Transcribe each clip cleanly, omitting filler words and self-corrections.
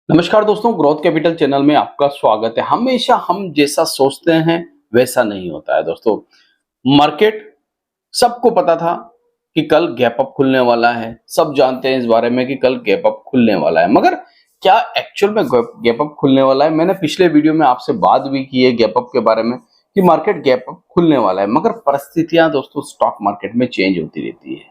नमस्कार दोस्तों, growth capital channel में आपका स्वागत है। हमेशा हम जैसा सोचते हैं वैसा नहीं होता है दोस्तों। मार्केट सबको पता था कि कल गैप अप खुलने वाला है। सब जानते हैं इस बारे में कि कल गैप अप खुलने वाला है, मगर क्या एक्चुअल में गैप अप खुलने वाला है? मैंने पिछले वीडियो में आपसे बात भी की है गैप अप के बारे में कि मार्केट गैप अप खुलने वाला है, मगर परिस्थितियां दोस्तों स्टॉक मार्केट में चेंज होती रहती है।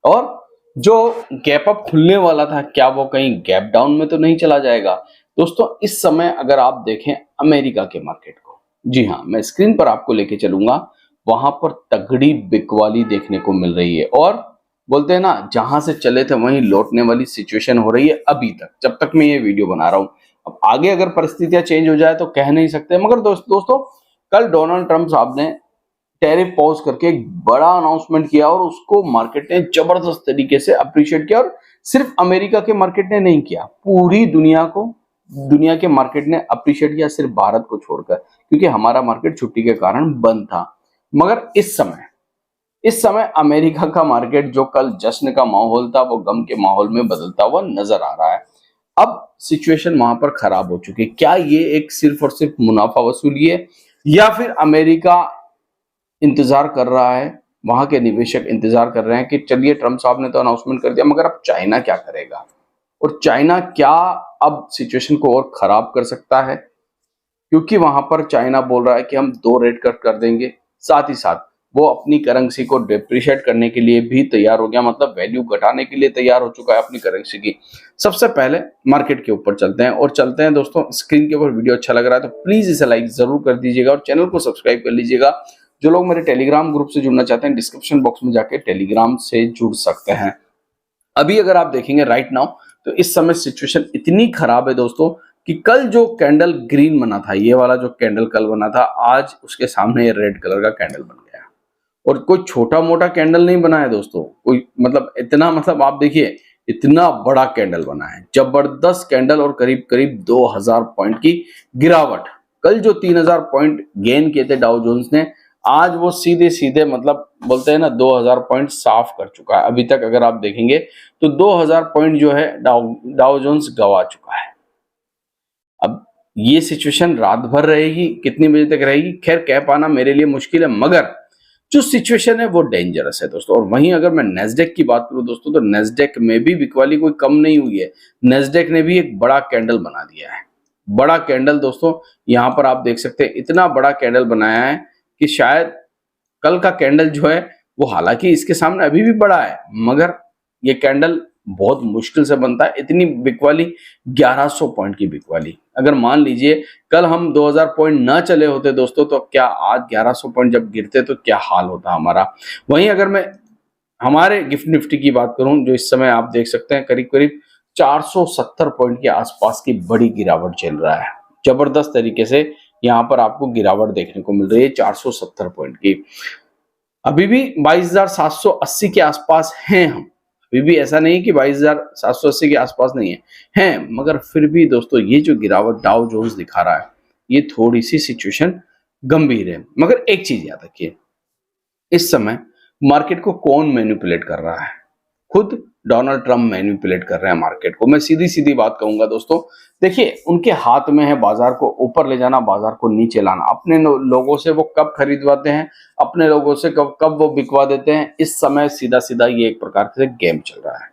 और जो गैप अप खुलने वाला था, क्या वो कहीं गैप डाउन में तो नहीं चला जाएगा? दोस्तों, इस समय अगर आप देखें अमेरिका के मार्केट को, जी हाँ, मैं स्क्रीन पर आपको लेके चलूंगा। वहां पर तगड़ी बिकवाली देखने को मिल रही है और बोलते हैं ना, जहां से चले थे वहीं लौटने वाली सिचुएशन हो रही है अभी तक, जब तक मैं ये वीडियो बना रहा हूं। अब आगे अगर परिस्थितियां चेंज हो जाए तो कह नहीं सकते, मगर दोस्तों कल डोनाल्ड ट्रंप साहब ने टैरिफ पॉज करके एक बड़ा अनाउंसमेंट किया और उसको मार्केट ने जबरदस्त तरीके से अप्रिशिएट किया। और सिर्फ अमेरिका के मार्केट ने नहीं किया, पूरी दुनिया के मार्केट ने अप्रिशिएट किया, सिर्फ भारत को छोड़कर, क्योंकि हमारा मार्केट छुट्टी के कारण बंद था। मगर इस समय अमेरिका का मार्केट, जो कल जश्न का माहौल था, वो गम के माहौल में बदलता हुआ नजर आ रहा है। अब सिचुएशन वहां पर खराब हो चुकी है। क्या ये एक सिर्फ और सिर्फ मुनाफा वसूली है, या फिर अमेरिका इंतजार कर रहा है, वहां के निवेशक इंतजार कर रहे हैं कि चलिए ट्रंप साहब ने तो अनाउंसमेंट कर दिया, मगर अब चाइना क्या करेगा और चाइना क्या अब सिचुएशन को और खराब कर सकता है? क्योंकि वहां पर चाइना बोल रहा है कि हम 2 रेट कट कर देंगे। साथ ही साथ वो अपनी करेंसी को डिप्रिशिएट करने के लिए भी तैयार हो गया, मतलब वैल्यू घटाने के लिए तैयार हो चुका है अपनी करेंसी की। सबसे पहले मार्केट के ऊपर चलते हैं दोस्तों। स्क्रीन के ऊपर वीडियो अच्छा लग रहा है तो प्लीज इसे लाइक जरूर कर दीजिएगा और चैनल को सब्सक्राइब कर लीजिएगा। जो लोग मेरे टेलीग्राम ग्रुप से जुड़ना चाहते हैं, डिस्क्रिप्शन बॉक्स में जाके टेलीग्राम से जुड़ सकते हैं। अभी अगर आप देखेंगे राइट नाउ, तो इस समय सिचुएशन इतनी खराब है दोस्तों कि कल जो कैंडल ग्रीन बना था, ये वाला जो कैंडल कल बना था, आज उसके सामने ये रेड कलर का कैंडल बन गया। और कोई छोटा मोटा कैंडल नहीं बना है दोस्तों, कोई मतलब इतना, मतलब आप देखिए इतना बड़ा कैंडल बना है, जबरदस्त कैंडल, और करीब करीब 2000 पॉइंट की गिरावट। कल जो 3000 पॉइंट गेन किए थे डाउ जोन्स ने, आज वो सीधे सीधे, मतलब बोलते हैं ना, 2000 पॉइंट साफ कर चुका है। अभी तक अगर आप देखेंगे तो 2000 पॉइंट जो है डाउ जोन्स गवा चुका है। अब ये सिचुएशन रात भर रहेगी, कितनी बजे तक रहेगी खैर कह पाना मेरे लिए मुश्किल है, मगर जो सिचुएशन है वो डेंजरस है दोस्तों। और वहीं अगर मैं नेस्डेक की बात करूं दोस्तों, तो नेस्डेक में भी बिकवाली कोई कम नहीं हुई है। नेस्डेक ने भी एक बड़ा कैंडल बना दिया है, बड़ा कैंडल दोस्तों। यहां पर आप देख सकते हैं इतना बड़ा कैंडल बनाया है कि शायद कल का कैंडल जो है वो, हालांकि इसके सामने अभी भी बड़ा है, मगर ये कैंडल बहुत मुश्किल से बनता है। इतनी बिकवाली, 1100 पॉइंट की बिकवाली। अगर मान लीजिए कल हम 2000 पॉइंट ना चले होते दोस्तों, तो क्या आज 1100 पॉइंट जब गिरते तो क्या हाल होता हमारा। वहीं अगर मैं हमारे गिफ्ट निफ्टी की बात करूं, जो इस समय आप देख सकते हैं करीब करीब 470 पॉइंट के आसपास की बड़ी गिरावट चल रहा है। जबरदस्त तरीके से यहाँ पर आपको गिरावट देखने को मिल रही है 470 पॉइंट की। अभी भी 22,780 के आसपास हैं हम। अभी भी ऐसा नहीं कि 22,780 के आसपास नहीं है, मगर फिर भी दोस्तों ये जो गिरावट डाउ जोन्स दिखा रहा है, ये थोड़ी सी सिचुएशन गंभीर है। मगर एक चीज याद रखिए, इस समय मार्केट को कौन मैनिपुलेट कर रहा है? खुद डोनाल्ड ट्रंप मैनिपुलेट कर रहे हैं मार्केट को। मैं सीधी सीधी बात कहूंगा दोस्तों, देखिए उनके हाथ में है बाजार को ऊपर ले जाना, बाजार को नीचे लाना। अपने लोगों से वो कब खरीदवाते हैं, अपने लोगों से कब कब वो बिकवा देते हैं। इस समय सीधा सीधा ये एक प्रकार से गेम चल रहा है,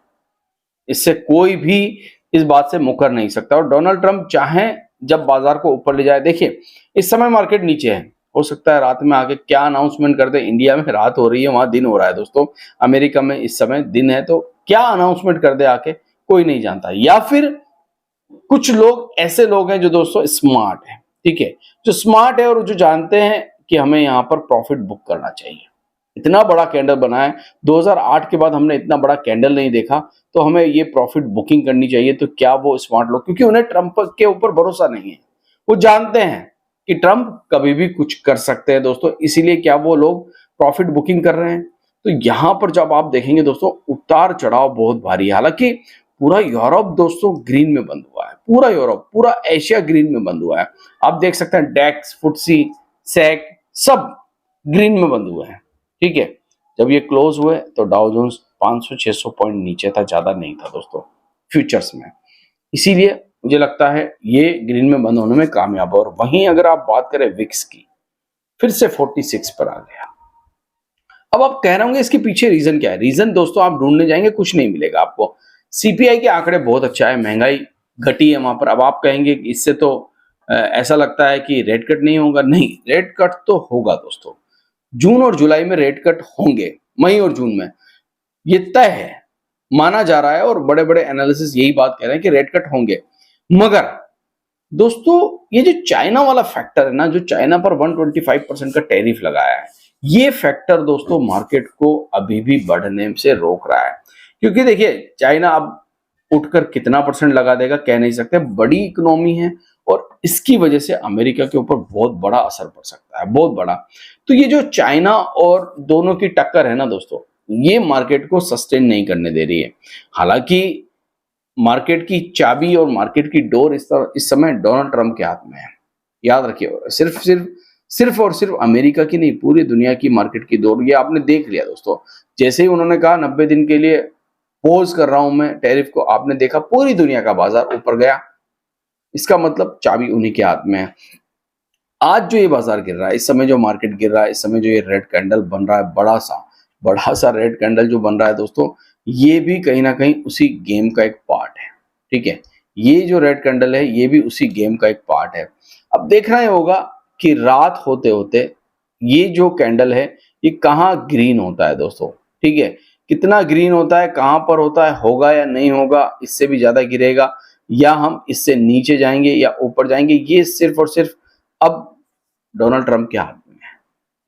इससे कोई भी इस बात से मुकर नहीं सकता। और डोनाल्ड ट्रंप चाहे जब बाजार को ऊपर ले जाए, देखिए इस समय मार्केट नीचे है, हो सकता है रात में आके क्या अनाउंसमेंट कर दे। इंडिया में रात हो रही है, वहां दिन हो रहा है दोस्तों। अमेरिका में इस समय दिन है, तो क्या अनाउंसमेंट कर दे आके, कोई नहीं जानता। या फिर कुछ लोग ऐसे लोग हैं जो दोस्तों स्मार्ट है, ठीक है, जो स्मार्ट है और जो जानते हैं कि हमें यहाँ पर प्रॉफिट बुक करना चाहिए। इतना बड़ा कैंडल बना है, 2008 के बाद हमने इतना बड़ा कैंडल नहीं देखा, तो हमें ये प्रॉफिट बुकिंग करनी चाहिए। तो क्या वो स्मार्ट लोग, क्योंकि उन्हें ट्रंप के ऊपर भरोसा नहीं है, वो जानते हैं कि ट्रंप कभी भी कुछ कर सकते हैं दोस्तों, इसीलिए क्या वो लोग प्रॉफिट बुकिंग कर रहे हैं। तो यहां पर जब आप देखेंगे दोस्तों, उतार चढ़ाव बहुत भारी है। हालांकि पूरा यूरोप दोस्तों ग्रीन में बंद हुआ है, पूरा यूरोप, पूरा एशिया ग्रीन में बंद हुआ है। आप देख सकते हैं डेक्स, फुटसी, सेक सब ग्रीन में बंद हुए हैं, ठीक है। जब ये क्लोज हुए तो डाउ जोन्स 500-600 पॉइंट नीचे था, ज्यादा नहीं था दोस्तों फ्यूचर्स में। इसीलिए मुझे लगता है ये ग्रीन में बंद होने में कामयाब है। और वहीं अगर आप बात करें विक्स की, फिर से 46 पर आ गया। अब आप कह रहे होंगे इसके पीछे रीजन क्या है? रीजन दोस्तों आप ढूंढने जाएंगे कुछ नहीं मिलेगा आपको। सीपीआई के आंकड़े बहुत अच्छा है, महंगाई घटी है वहां पर। अब आप कहेंगे कि इससे तो ऐसा लगता है कि रेट कट नहीं होगा। नहीं, रेट कट तो होगा दोस्तों। जून और जुलाई में रेट कट होंगे, मई और जून में, ये तय है, माना जा रहा है। और बड़े बड़े एनालिसिस यही बात कह रहे हैं कि रेट कट होंगे। मगर दोस्तों ये जो चाइना वाला फैक्टर है ना, जो चाइना पर 125% का टैरिफ लगाया है, ये फैक्टर दोस्तों मार्केट को अभी भी बढ़ने से रोक रहा है। क्योंकि देखिए चाइना अब उठकर कितना परसेंट लगा देगा कह नहीं सकते, बड़ी इकोनॉमी है और इसकी वजह से अमेरिका के ऊपर बहुत बड़ा असर पड़ सकता है, बहुत बड़ा। तो ये जो चाइना और दोनों की टक्कर है ना दोस्तों, ये मार्केट को सस्टेन नहीं करने दे रही है। हालांकि मार्केट की चाबी और मार्केट की डोर इस समय डोनाल्ड ट्रंप के हाथ में है, याद रखिए। सिर्फ और सिर्फ अमेरिका की नहीं, पूरी दुनिया की मार्केट की डोर, ये आपने देख लिया दोस्तों। जैसे ही उन्होंने कहा 90 दिन के लिए पोज कर रहा हूं मैं टैरिफ को, आपने देखा पूरी दुनिया का बाजार ऊपर गया। इसका मतलब चाबी उन्हीं के हाथ में है। आज जो ये बाजार गिर रहा है, इस समय जो मार्केट गिर रहा है, इस समय जो ये रेड कैंडल बन रहा है, बड़ा सा रेड कैंडल जो बन रहा है दोस्तों, ये भी कहीं ना कहीं उसी गेम का एक पार्ट है। ठीक है, ये जो रेड कैंडल है ये भी उसी गेम का एक पार्ट है। अब देखना ये होगा कि रात होते होते ये जो कैंडल है ये कहाँ ग्रीन होता है दोस्तों। ठीक है, कितना ग्रीन होता है, कहां पर होता है, होगा या नहीं होगा, इससे भी ज्यादा गिरेगा या हम इससे नीचे जाएंगे या ऊपर जाएंगे, ये सिर्फ और सिर्फ अब डोनाल्ड ट्रंप के हाथ में है।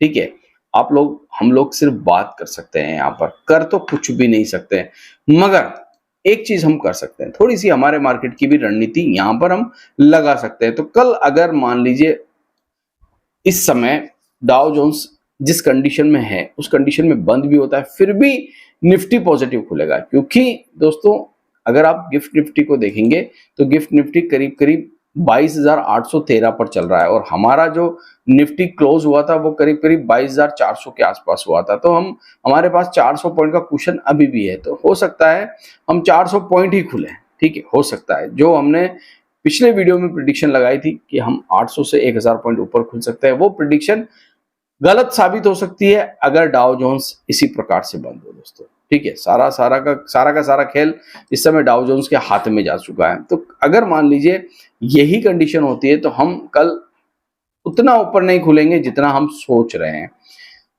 ठीक है, हम लोग सिर्फ बात कर सकते हैं, यहां पर कर तो कुछ भी नहीं सकते हैं। मगर एक चीज हम कर सकते हैं, थोड़ी सी हमारे मार्केट की भी रणनीति यहां पर हम लगा सकते हैं। तो कल अगर मान लीजिए इस समय डाउ जोन्स जिस कंडीशन में है उस कंडीशन में बंद भी होता है, फिर भी निफ्टी पॉजिटिव खुलेगा। क्योंकि दोस्तों अगर आप गिफ्ट निफ्टी को देखेंगे तो गिफ्ट निफ्टी करीब करीब 22,813 पर चल रहा है और हमारा जो निफ्टी क्लोज हुआ था वो करीब करीब 22,400 के आसपास हुआ था। तो हमारे पास 400 पॉइंट का कुशन अभी भी है। तो हो सकता है हम 400 पॉइंट ही खुले। ठीक है, हो सकता है। जो हमने पिछले वीडियो में प्रिडिक्शन लगाई थी कि हम 800 से 1000 पॉइंट ऊपर खुल सकते हैं, वो प्रिडिक्शन गलत साबित हो सकती है अगर डाउ जोन्स इसी प्रकार से बंद हो दोस्तों। ठीक है, सारा का सारा खेल इस समय डाउ जोन्स के हाथ में जा चुका है। तो अगर मान लीजिए यही कंडीशन होती है तो हम कल उतना ऊपर नहीं खुलेंगे जितना हम सोच रहे हैं।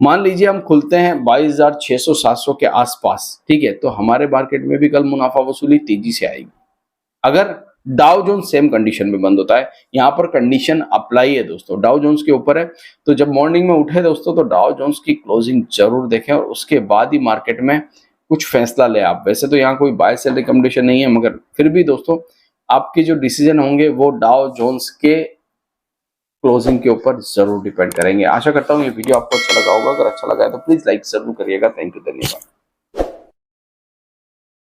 मान लीजिए हम खुलते हैं 22,600-700 के आसपास। ठीक है, तो हमारे मार्केट में भी कल मुनाफा वसूली तेजी से आएगी अगर डाउ जोन्स सेम कंडीशन में बंद होता है। यहां पर कंडीशन अप्लाई है दोस्तों, डाउ जोन्स के ऊपर है। तो जब मॉर्निंग में उठे दोस्तों तो डाउ जोन्स की क्लोजिंग जरूर देखें और उसके बाद ही मार्केट में कुछ फैसला ले आप। वैसे तो यहाँ कोई बाय सेल रिकमेंडेशन नहीं है, मगर फिर भी दोस्तों आपके जो डिसीजन होंगे वो डाउ जोन्स के क्लोजिंग के ऊपर जरूर डिपेंड करेंगे। आशा करता हूँ ये वीडियो आपको अच्छा लगा होगा। अगर अच्छा लगा है तो प्लीज लाइक जरूर करिएगा। थैंक यू, धन्यवाद।